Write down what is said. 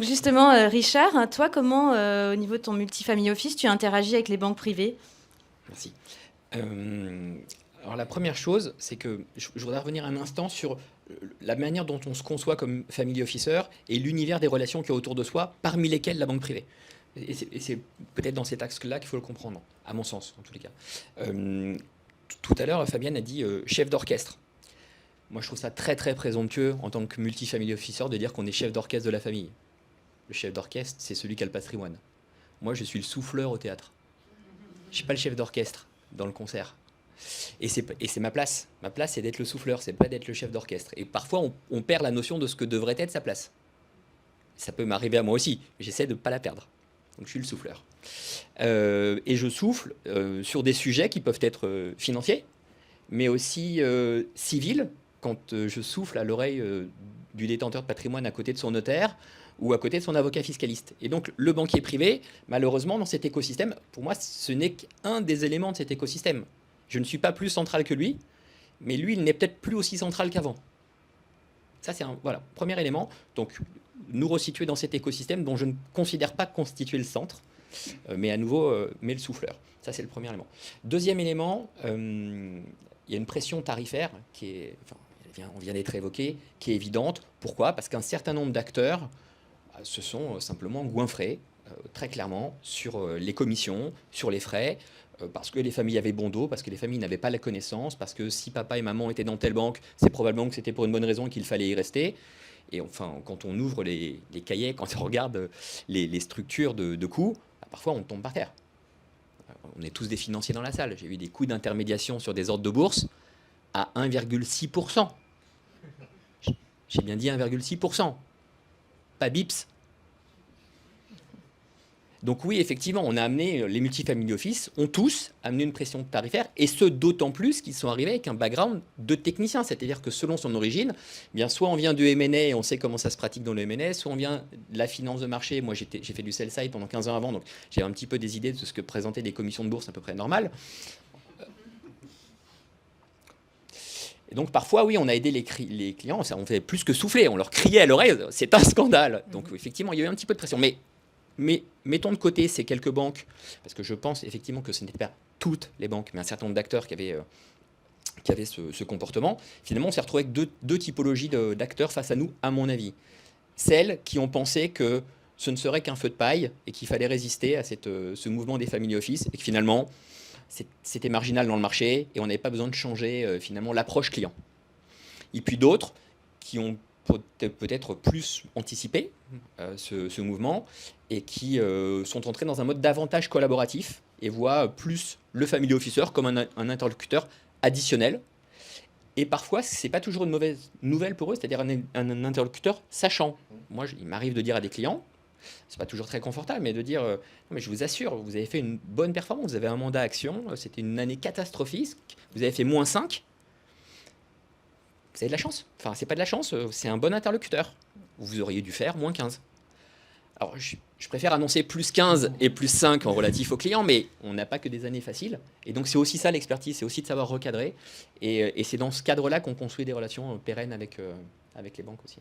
Justement, Richard, toi, comment, au niveau de ton multifamily office, tu interagis avec les banques privées? Merci. Alors la première chose, c'est que je voudrais revenir un instant sur la manière dont on se conçoit comme family officer et l'univers des relations qu'il y a autour de soi, parmi lesquelles la banque privée. Et c'est peut-être dans cet axe-là qu'il faut le comprendre, à mon sens, en tous les cas. Tout à l'heure, Fabienne a dit chef d'orchestre. Moi, je trouve ça très très présomptueux en tant que multifamily officer de dire qu'on est chef d'orchestre de la famille. Le chef d'orchestre, c'est celui qui a le patrimoine. Moi, je suis le souffleur au théâtre. Je ne suis pas le chef d'orchestre dans le concert. Et c'est ma place. Ma place, c'est d'être le souffleur, c'est pas d'être le chef d'orchestre. Et parfois, on perd la notion de ce que devrait être sa place. Ça peut m'arriver à moi aussi. J'essaie de ne pas la perdre. Donc, je suis le souffleur. Et je souffle sur des sujets qui peuvent être financiers, mais aussi civils, quand je souffle à l'oreille du détenteur de patrimoine à côté de son notaire ou à côté de son avocat fiscaliste. Et donc, le banquier privé, malheureusement, dans cet écosystème, pour moi, ce n'est qu'un des éléments de cet écosystème. Je ne suis pas plus central que lui, mais lui, il n'est peut-être plus aussi central qu'avant. Ça, c'est un voilà, premier élément. Donc, nous resituer dans cet écosystème dont je ne considère pas constituer le centre, mais à nouveau, mais le souffleur. Ça, c'est le premier élément. Deuxième élément, il y a une pression tarifaire qui est, enfin, on vient d'être évoquée, qui est évidente. Pourquoi? Parce qu'un certain nombre d'acteurs se sont simplement goinfrés, très clairement, sur les commissions, sur les frais, parce que les familles avaient bon dos, parce que les familles n'avaient pas la connaissance, parce que si papa et maman étaient dans telle banque, c'est probablement que c'était pour une bonne raison qu'il fallait y rester. Et enfin, quand on ouvre les cahiers, quand on regarde les structures de coûts, bah, parfois on tombe par terre. On est tous des financiers dans la salle. J'ai vu des coûts d'intermédiation sur des ordres de bourse à 1,6%. J'ai bien dit 1,6%. Pas bips. Donc oui, effectivement, on a amené, les multifamily office ont tous amené une pression tarifaire, et ce d'autant plus qu'ils sont arrivés avec un background de technicien, c'est-à-dire que selon son origine, eh bien soit on vient du M&A et on sait comment ça se pratique dans le M&A, soit on vient de la finance de marché. Moi, j'ai fait du sell-side pendant 15 ans avant, donc j'ai un petit peu des idées de ce que présentaient des commissions de bourse à peu près normales. Et donc parfois, oui, on a aidé les clients, on fait plus que souffler, on leur criait à l'oreille, c'est un scandale. Donc effectivement, il y a eu un petit peu de pression. Mais mettons de côté ces quelques banques, parce que je pense effectivement que ce n'étaient pas toutes les banques, mais un certain nombre d'acteurs qui avaient ce comportement. Finalement, on s'est retrouvé avec deux typologies d'acteurs face à nous, à mon avis. Celles qui ont pensé que ce ne serait qu'un feu de paille et qu'il fallait résister à ce mouvement des family office, et que finalement, c'était marginal dans le marché et on n'avait pas besoin de changer finalement l'approche client. Et puis d'autres qui ont peut-être plus anticipé ce mouvement et qui sont entrés dans un mode davantage collaboratif et voient plus le family officer comme un interlocuteur additionnel. Et parfois, ce n'est pas toujours une mauvaise nouvelle pour eux, c'est-à-dire un interlocuteur sachant. Moi, il m'arrive de dire à des clients, c'est pas toujours très confortable, mais de dire non, mais je vous assure, vous avez fait une bonne performance, vous avez un mandat action, c'était une année catastrophique, vous avez fait -5, vous avez de la chance. Enfin, c'est pas de la chance, c'est un bon interlocuteur. Vous auriez dû faire -15. Alors, je préfère annoncer +15 et +5 en relatif aux clients, mais on n'a pas que des années faciles. Et donc, c'est aussi ça l'expertise, c'est aussi de savoir recadrer. Et c'est dans ce cadre-là qu'on construit des relations pérennes avec les banques aussi.